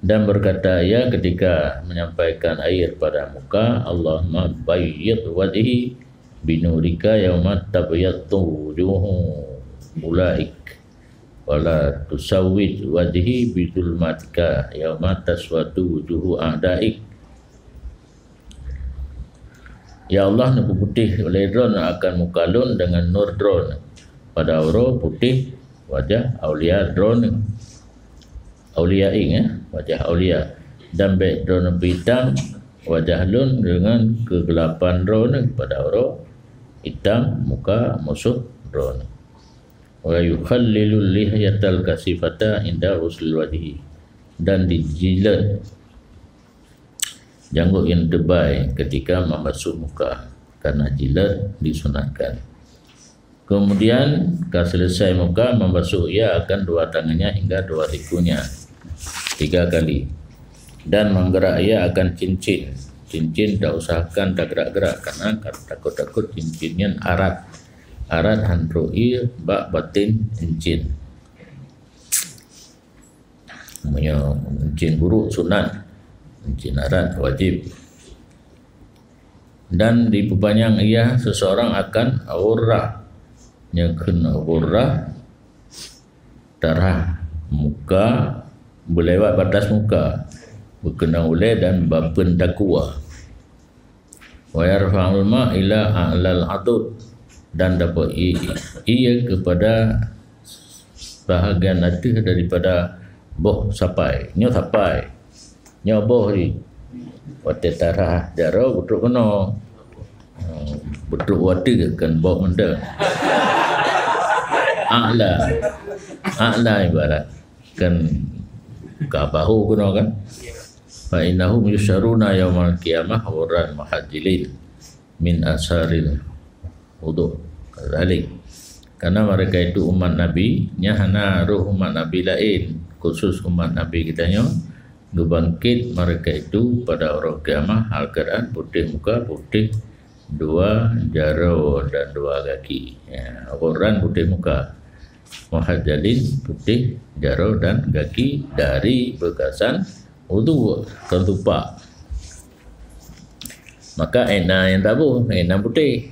dan berkata ia ketika menyampaikan air pada muka Allahumma bayyid wajhi binurika yauma tabyattu wujuhu ulaik wala tusawwid wajhi bidulmatika yauma taswatu wujuhu a'daik. Ya Allah, nak putih oleh drone akan mukalun dengan nur drone pada aura putih wajah aulia drone auliaing wajah aulia dan baik drone hitam wajah lun dengan kegelapan drone pada aura hitam muka musuh drone. Wa yukhallilul lihyatal kasifata inda usul wajhi dan dijilat janggut yang tebal ketika membasuh muka karena jilat disunatkan. Kemudian kalau selesai muka membasuh ia akan dua tangannya hingga dua sikunya 3 kali dan menggerak ia akan cincin tak usahakan tak gerak-gerak karena takut cincinnya arat handroi bak batin cincin punya cincin buruk sunat cinaran wajib dan diperpanjang ia seseorang akan aurah yang kena aurah darah muka berlewat batas muka berkenaan oleh dan bapen takwa wa yarfa'ul ma ila a'lal adud dan dapat ia kepada bahagian atas daripada boh sapai nyoboh ni wate tarah jaro betul kena betul wate kan bawa menda a'la ibarat kan kabahu kena kan fa innahum yusharuna yaumal qiyamah waran muhajjilin min asaril wudu kadzalik karena mereka itu umat Nabi nyahana ruh umat Nabi lain khusus umat Nabi kitanya gebangkit mereka itu pada orang kiamah al-Quran putih muka putih 2 jaro dan 2 kaki ya, Quran putih muka muhajjalin putih jaro dan kaki dari bekasan wudu tertupak maka ena yang tabuh ena putih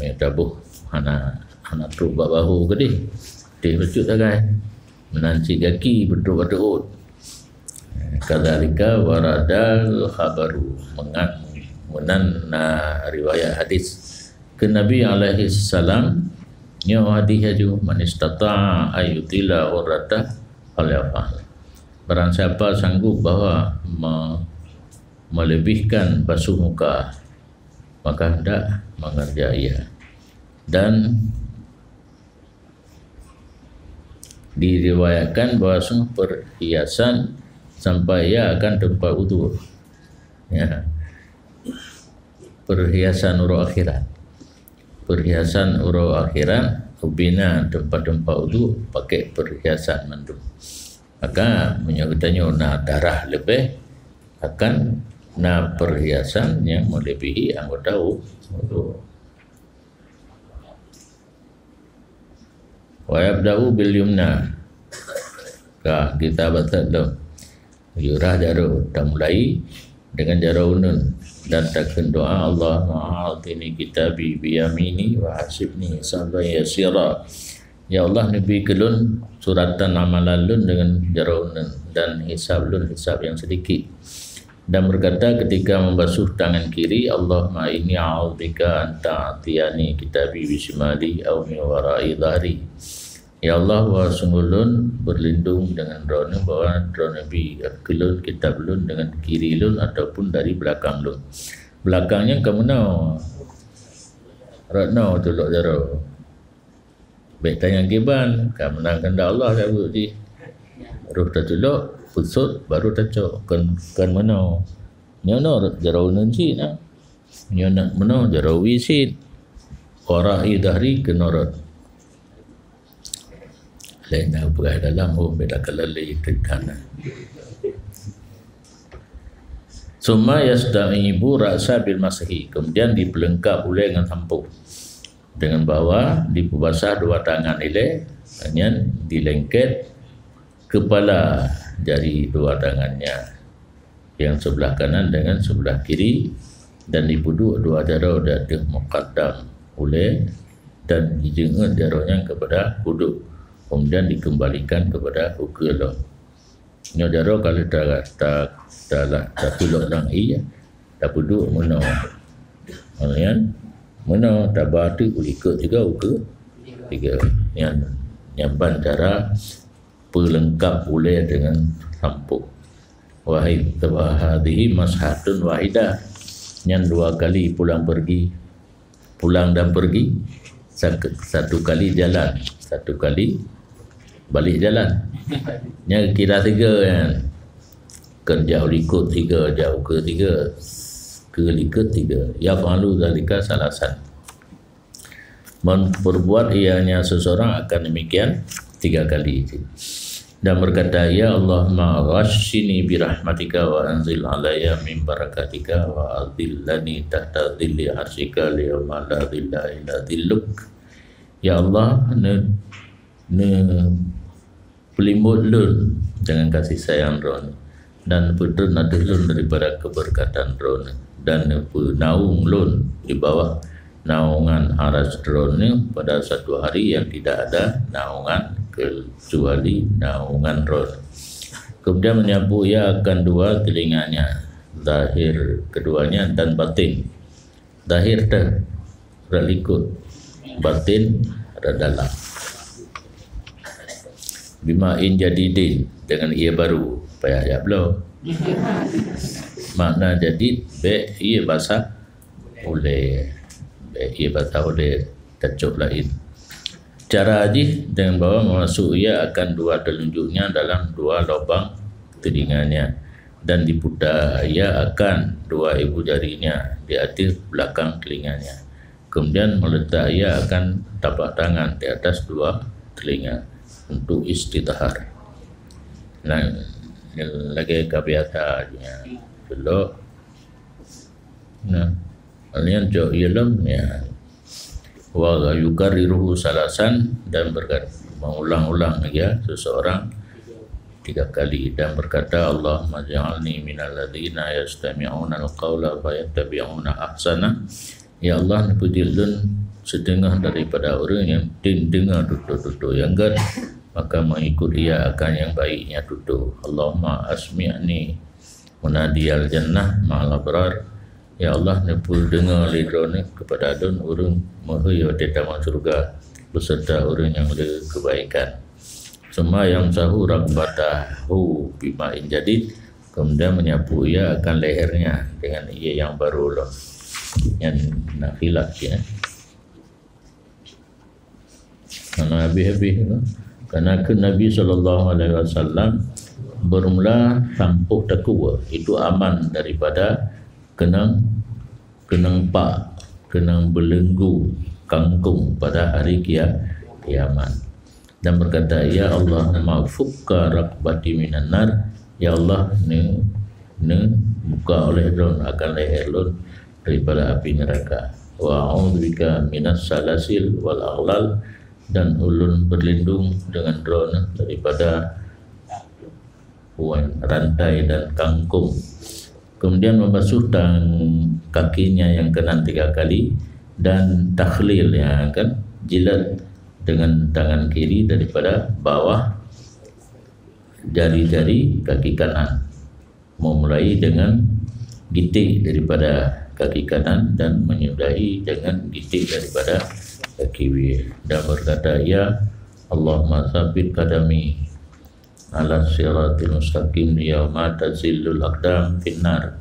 yang tabuh anak terubah bahu gede putih becut kan menanci kaki betul-betul kadzalika waradal khabaru menanna riwayat hadis ke Nabi alaihi salam nya hadis haju man istata ayutila urata falyafal barang siapa sanggup bahawa melebihkan basuh muka maka hendak mengerjai dan diriwayatkan bahawa perhiasan sampai ia akan tempat wudu ya. Perhiasan urut akhirat ubina tempat-tempat wudu pakai perhiasan mandu maka menyebutnya nak darah lebih akan nak perhiasan yang melebihi anggota wudu wa yabda'u bil yumna kita batal dah Yurah jaro dah mulai dengan jaraunun, dan takkan doa Allahumma a'tini kitabi biyamini wa hasibni hisaban yasira. Ya Allah, nabi kelun suratan amalan lun dengan jaraunun, dan hisab lun hisab yang sedikit. Dan berkata ketika membasuh tangan kiri, Allahumma inni a'udzubika an ta'tiyani kitabi bisimali aw min wara'i dhahri. Ya Allah, wa sungulun berlindung dengan drone bahwa drone bi kelun kitab lun dengan kiri lun ataupun dari belakang lun. Belakangnya kamu nau ratnau tulok jaro. Baik tanya giban, kamu menangkan dah Allah cabut di ruh tertulok pusut baru tacok kan menau. Nyono jaro nunci na. Nyono menau jaro wisit. Wara'i dhahri kenorot. Lain dah berada dalam beda kelali kerana. Summa yasta'ibu ra'sa bil masahi, kemudian dipelengkap oleh dengan sampuk dengan bawah, dibasah dua tangan ile, kemudian dilengket kepala jari dua tangannya yang sebelah kanan dengan sebelah kiri, dan dipuduk dua jari dari muqaddam oleh dan dijenguk jarinya kepada puduk, kemudian dikembalikan kepada ukul. Nyo jaro kalau tak tulok nang iya, tak puduk meno. Kemudian meno tak batu ikut juga ukul tiga. Yang bandara pelengkap oleh dengan sampuk. Wahid tabahadihi mashatun wahidah. Yang dua kali pulang dan pergi, satu kali jalan, satu kali balik jalan. Yang kira tiga kan. Jauh ikut tiga, jauh ke tiga, ke ikut tiga. Ya fa'alu zalika salasan. Memperbuat ianya seseorang akan demikian tiga kali. Dan berkata, ya Allahumma ghashini birahmatika wa anzil alaya min barakatika wa adillani tahta dhilli arsyika liyawma la dhilla illa dhilluk. Ya Allah, pelimut lun dengan kasih sayang drone, dan putun aduh lun daripada keberkatan drone, dan naung lun di bawah naungan aras drone pada satu hari yang tidak ada naungan kecuali naungan drone. Kemudian menyapu ia akan dua telinganya, zahir keduanya dan batin. Zahir terlikut, batin ada dalam. Bima'in jadidin, dengan ia baru. Payah ya belum. Makna jadid, be ia basah oleh, be ia basah oleh tacuk lain. Cara haji dengan bawa memasuk ia akan dua telunjuknya dalam dua lubang telinganya, dan diputar ia akan dua ibu jarinya di atas belakang telinganya. Kemudian meletak ia akan tapak tangan di atas dua telinga untuk istidhar. Nah, lagi kebiasaannya dulu. Nah, kalian jauh ilmu ya. Wa yukarriruhu salasan, dan berkata mengulang-ulang ya seseorang tiga kali, dan berkata Allahumma ja'alni minal ladzina yastami'una al-qawla fayattabi'una ahsana. Ya Allah, pujilun setengah daripada orang yang dengar tutur-tutur yang gad, maka mengikut ia akan yang baiknya tutur. Allahumma asmi'ni munadiyal jannah ma'al abrar. Ya Allah, nepul dengar lidrone kepada adun orang mahu di taman surga beserta orang yang ada kebaikan. Semua yang sahu rabbatahu bima'in jadid, kemudian menyapu ia akan lehernya dengan ia yang baru loh, yang nafilah ya. Karena Nabi SAW bermula sampuk takwa itu aman daripada kenang belenggu kangkung pada hari kiamat. Dan berkata, ya Allah, ma'fukka rakbati minan nar. Ya Allah, ne buka oleh lun akan leher lun daripada api neraka. Wa a'udzubika minas salasil wal aghlal, dan ulun berlindung dengan drone daripada rantai dan kangkung. kemudian membasuh kakinya yang keenam 3 kali, dan takhlil, ya kan, jilat dengan tangan kiri daripada bawah jari-jari kaki kanan, memulai dengan gitik daripada kaki kanan dan menyudahi dengan gitik daripada kaki kiri, dan berkata, ya Allahumma tsabbit qadami ala siratil mustaqim yauma tazillul aqdam finnar.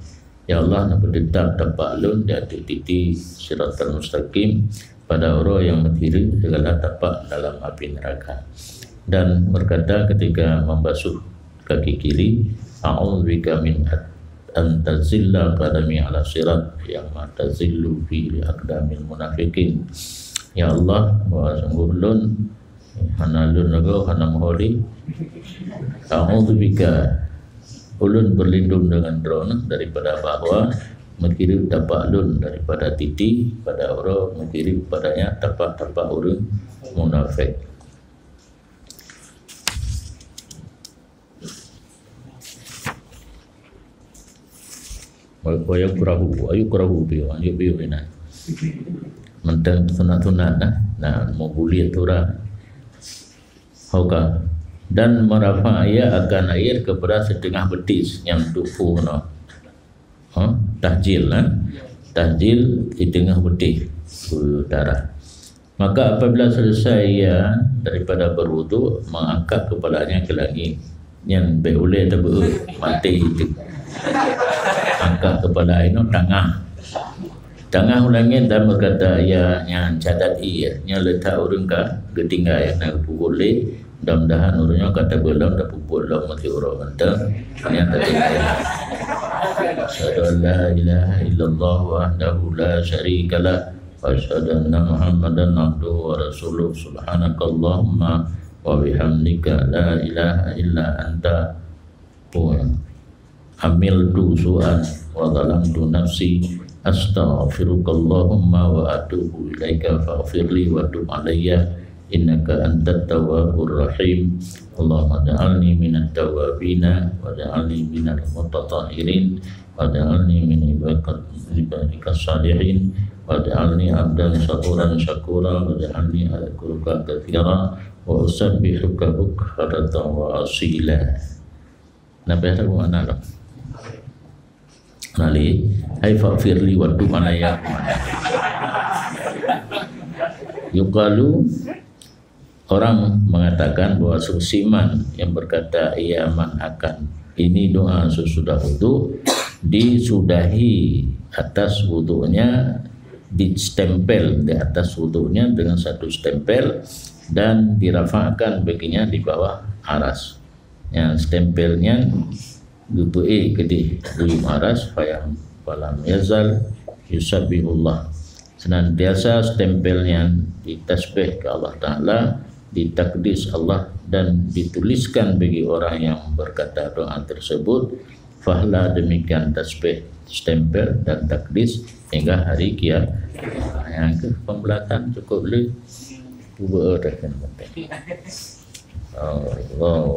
Ya Allah, nak tetap tapak lun di atas titik siratal mustaqim pada orang yang berdiri segala tapak dalam api neraka. Dan berkata ketika membasuh kaki kiri, a'udzubika min an tazilla qadami ala sirat yauma tazillu fi aqdamil munafiqin. Ya Allah, wa sungguh lun hana lun nago hana moholi, a'udzubika, ulun berlindung dengan drone daripada bahwa mengkiri tapak lun daripada titi pada orang mengkiri padanya tapak-tapak orang munafik. Ayukrahu biyo ina mentang tunat-tunat nah mau buliat turah hoka, dan merafa'aya akan air kepada setengah betis yang tufu tahjil tahjil di tengah betis darah. Maka apabila selesai ia daripada berwudu, mengangkat kepalanya ke langit yang boleh atau mati itu, angkat kepala itu tengah ulangin dan berkata, ya yang cadat ia yang letak orang ke tinggal yang nak boleh, mudah-mudahan orangnya kata belum dah pupuk belum mati orang mentang yang tak tinggal. Asyhadu an la ilaha illallah wahdahu la syarikalah wa asyhadu anna Muhammadan abduhu wa rasuluh. Subhanakallahumma wa bihamdika la ilaha illa anta amiltu su'an wa zalamtu nafsi astaghfirukallahumma wa atubu ilaika faghfirli wa tub alayya innaka antat tawwabur rahim. Allahumma ja'alni minat tawwabina wa ja'alni minal mutatahhirin wa ja'alni min ibadika salihin wa ja'alni abdan syakuran syakura wa ja'alni adkuruka katsira wa usabbihuka bukratan wa asila. Nabi ada mana dong? Nali hai faghfirli wa tub alayya. Yuqalu, orang mengatakan bahwa Suksiman yang berkata ia man akan ini doa sesudah wudu disudahi atas wudunya, distempel di atas wudunya dengan satu stempel dan dirafa'kan baginya di bawah aras. Yang stempelnya Gubu'i kedih Buyum aras Fayam Falam yazal Yusabbihullah, senantiasa stempelnya ditasbih ke Allah Ta'ala, ditakdis Allah, dan dituliskan bagi orang yang berkata doa tersebut. Fahla demikian tasbih, stempel dan takdis hingga hari kiamat. Yang ke pembelatan cukup boleh buat orang penting. Allah